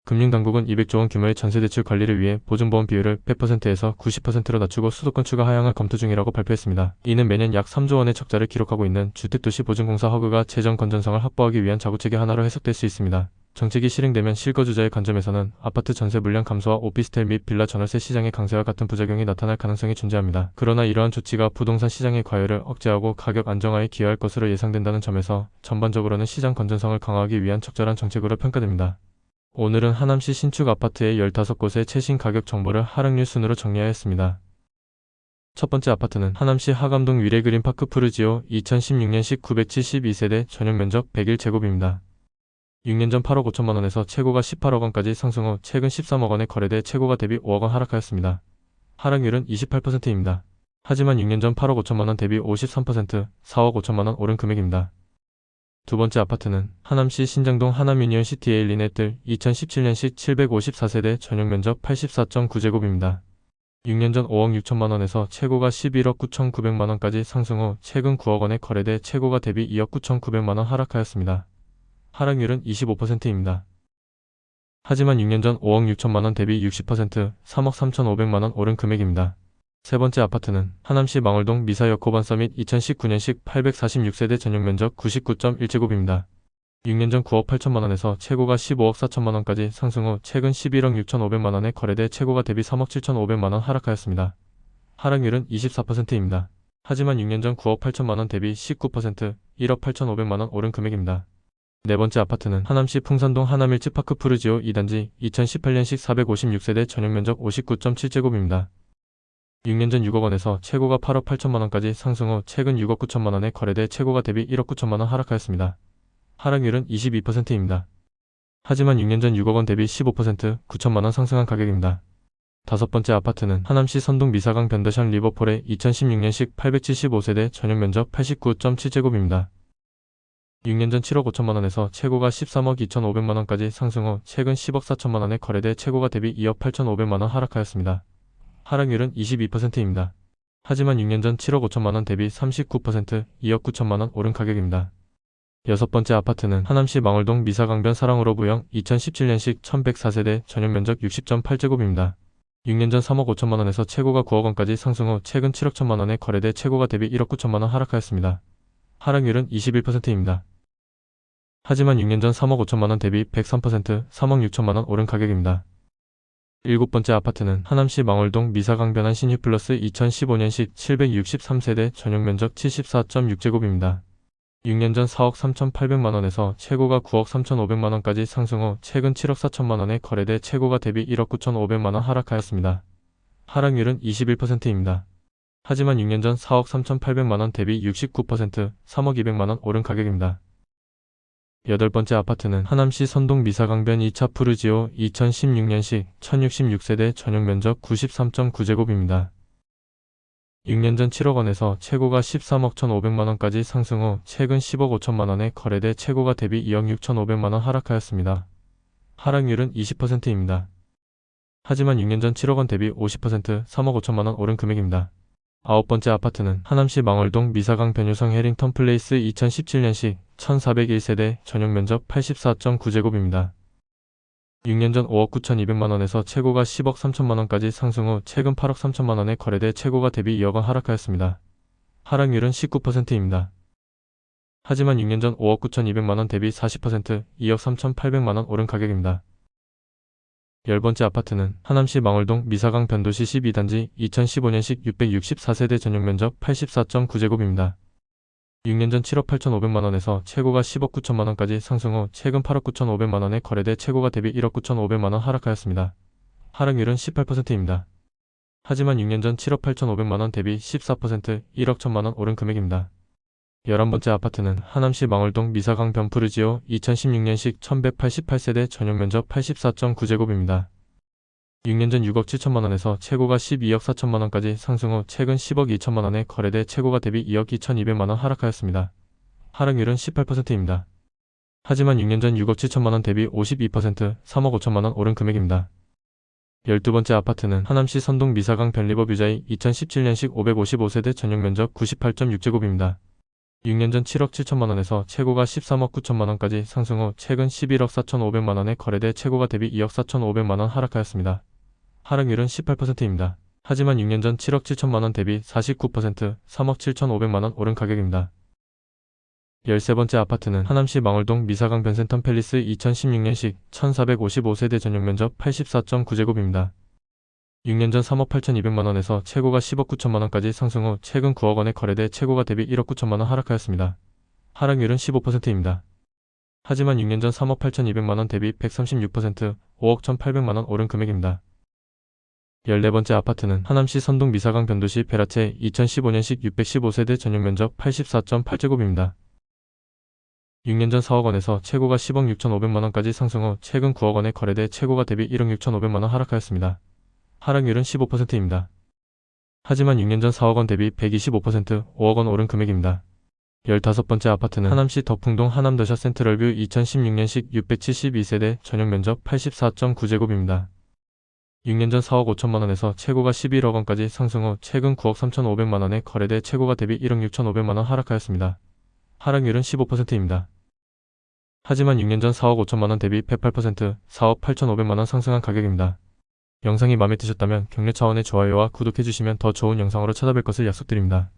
금융당국은 200조 원 규모의 전세대출 관리를 위해 보증보험 비율을 100%에서 90%로 낮추고 수도권 추가 하향을 검토 중이라고 발표했습니다. 이는 매년 약 3조 원의 적자를 기록하고 있는 주택도시보증공사 허그가 재정 건전성을 확보하기 위한 자구책의 하나로 해석될 수 있습니다. 정책이 실행되면 실거주자의 관점에서는 아파트 전세 물량 감소와 오피스텔 및 빌라 전월세 시장의 강세와 같은 부작용이 나타날 가능성이 존재합니다. 그러나 이러한 조치가 부동산 시장의 과열을 억제하고 가격 안정화에 기여할 것으로 예상된다는 점에서 전반적으로는 시장 건전성을 강화하기 위한 적절한 정책으로 평가됩니다. 오늘은 하남시 신축 아파트의 15곳의 최신 가격 정보를 하락률 순으로 정리하였습니다. 첫 번째 아파트는 하남시 하감동 위례그린파크 푸르지오 2016년식 972세대 전용 면적 101제곱입니다. 6년 전 8억 5천만원에서 최고가 18억 원까지 상승 후 최근 13억 원에 거래돼 최고가 대비 5억 원 하락하였습니다. 하락률은 28%입니다. 하지만 6년 전 8억 5천만원 대비 53%, 4억 5천만원 오른 금액입니다. 두 번째 아파트는 하남시 신장동 하남유니온시티의 리네뜰 2017년식 754세대 전용 면적 84.9제곱입니다. 6년 전 5억 6천만원에서 최고가 11억 9,900만원까지 상승 후 최근 9억 원에 거래돼 최고가 대비 2억 9,900만원 하락하였습니다. 하락률은 25%입니다. 하지만 6년 전 5억 6천만원 대비 60%, 3억 3,500만원 오른 금액입니다. 세 번째 아파트는 하남시 망월동 미사여코반 서밋 2019년식 846세대 전용 면적 99.1제곱입니다. 6년 전 9억 8천만원에서 최고가 15억 4천만원까지 상승 후 최근 11억 6,500만원에 거래돼 최고가 대비 3억 7,500만원 하락하였습니다. 하락률은 24%입니다. 하지만 6년 전 9억 8천만원 대비 19%, 1억 8,500만원 오른 금액입니다. 네 번째 아파트는 하남시 풍산동 하남일치파크 푸르지오 2단지 2018년식 456세대 전용 면적 59.7제곱입니다. 6년 전 6억 원에서 최고가 8억 8천만원까지 상승 후 최근 6억 9천만원에 거래돼 최고가 대비 1억 9천만원 하락하였습니다. 하락률은 22%입니다. 하지만 6년 전 6억 원 대비 15%, 9천만원 상승한 가격입니다. 다섯 번째 아파트는 하남시 선동 미사강 변더샵 리버폴의 2016년식 875세대 전용 면적 89.7제곱입니다. 6년 전 7억 5천만원에서 최고가 13억 2,500만원까지 상승 후 최근 10억 4천만원에 거래돼 최고가 대비 2억 8,500만원 하락하였습니다. 하락률은 22%입니다. 하지만 6년 전 7억 5천만원 대비 39%, 2억 9천만원 오른 가격입니다. 여섯 번째 아파트는 하남시 망월동 미사강변 사랑으로 부영 2017년식 1104세대 전용 면적 60.8제곱입니다. 6년 전 3억 5천만원에서 최고가 9억 원까지 상승 후 최근 7억 천만원에 거래돼 최고가 대비 1억 9천만원 하락하였습니다. 하락률은 21%입니다. 하지만 6년 전 3억 5천만원 대비 103%, 3억 6천만원 오른 가격입니다. 일곱 번째 아파트는 하남시 망월동 미사강변한 신휴플러스 2015년식 763세대 전용 면적 74.6제곱입니다. 6년 전 4억 3,800만원에서 최고가 9억 3,500만원까지 상승 후 최근 7억 4천만원에 거래돼 최고가 대비 1억 9,500만원 하락하였습니다. 하락률은 21%입니다. 하지만 6년 전 4억 3,800만원 대비 69%, 3억 200만원 오른 가격입니다. 여덟 번째 아파트는 하남시 선동 미사강변 2차 푸르지오 2016년식 1066세대 전용 면적 93.9제곱입니다. 6년 전 7억 원에서 최고가 13억 1,500만원까지 상승 후 최근 10억 5천만원에 거래돼 최고가 대비 2억 6,500만원 하락하였습니다. 하락률은 20%입니다. 하지만 6년 전 7억 원 대비 50%, 3억 5천만원 오른 금액입니다. 아홉 번째 아파트는 하남시 망월동 미사강 변유성 해링턴 플레이스 2017년식 1401세대 전용 면적 84.9제곱입니다. 6년 전 5억 9,200만원에서 최고가 10억 3천만원까지 상승 후 최근 8억 3천만원에 거래돼 최고가 대비 2억 원 하락하였습니다. 하락률은 19%입니다. 하지만 6년 전 5억 9,200만원 대비 40%, 2억 3,800만원 오른 가격입니다. 열 번째 아파트는 하남시 망월동 미사강 변도시 12단지 2015년식 664세대 전용 면적 84.9제곱입니다. 6년 전 7억 8,500만원에서 최고가 10억 9천만원까지 상승 후 최근 8억 9,500만원에 거래돼 최고가 대비 1억 9,500만원 하락하였습니다. 하락률은 18%입니다. 하지만 6년 전 7억 8,500만원 대비 14%, 1억 1천만원 오른 금액입니다. 11번째 아파트는 하남시 망월동 미사강 변푸르지오 2016년식 1188세대 전용 면적 84.9제곱입니다. 6년 전 6억 7천만원에서 최고가 12억 4천만원까지 상승 후 최근 10억 2천만원에 거래돼 최고가 대비 2억 2,200만원 하락하였습니다. 하락률은 18%입니다. 하지만 6년 전 6억 7천만원 대비 52%, 3억 5천만원 오른 금액입니다. 12번째 아파트는 하남시 선동 미사강 변리버 뷰자이 2017년식 555세대 전용 면적 98.6제곱입니다. 6년 전 7억 7천만 원에서 최고가 13억 9천만 원까지 상승 후 최근 11억 4천5백만 원에 거래돼 최고가 대비 2억 4천5백만 원 하락하였습니다. 하락률은 18%입니다. 하지만 6년 전 7억 7천만 원 대비 49%, 3억 7천5백만 원 오른 가격입니다. 13번째 아파트는 하남시 망월동 미사강 변센텀 팰리스 2016년식 1455세대 전용 면적 84.9제곱입니다. 6년 전 3억 8천2백만 원에서 최고가 10억 9천만 원까지 상승 후 최근 9억 원에 거래돼 최고가 대비 1억 9천만 원 하락하였습니다. 하락률은 15%입니다. 하지만 6년 전 3억 8천2백만 원 대비 136%, 5억 1,800만 원 오른 금액입니다. 14번째 아파트는 하남시 선동 미사강 변도시 베라체 2015년식 615세대 전용 면적 84.8제곱입니다. 6년 전 4억 원에서 최고가 10억 6천5백만 원까지 상승 후 최근 9억 원에 거래돼 최고가 대비 1억 6천5백만 원 하락하였습니다. 하락률은 15%입니다. 하지만 6년 전 4억 원 대비 125%, 5억 원 오른 금액입니다. 15번째 아파트는 하남시 덕풍동 하남더샵 센트럴뷰 2016년식 672세대 전용 면적 84.9제곱입니다. 6년 전 4억 5천만 원에서 최고가 11억 원까지 상승 후 최근 9억 3천5백만 원에 거래돼 최고가 대비 1억 6천5백만 원 하락하였습니다. 하락률은 15%입니다. 하지만 6년 전 4억 5천만 원 대비 108%, 4억 8천5백만 원 상승한 가격입니다. 영상이 마음에 드셨다면 격려 차원의 좋아요와 구독해주시면 더 좋은 영상으로 찾아뵐 것을 약속드립니다.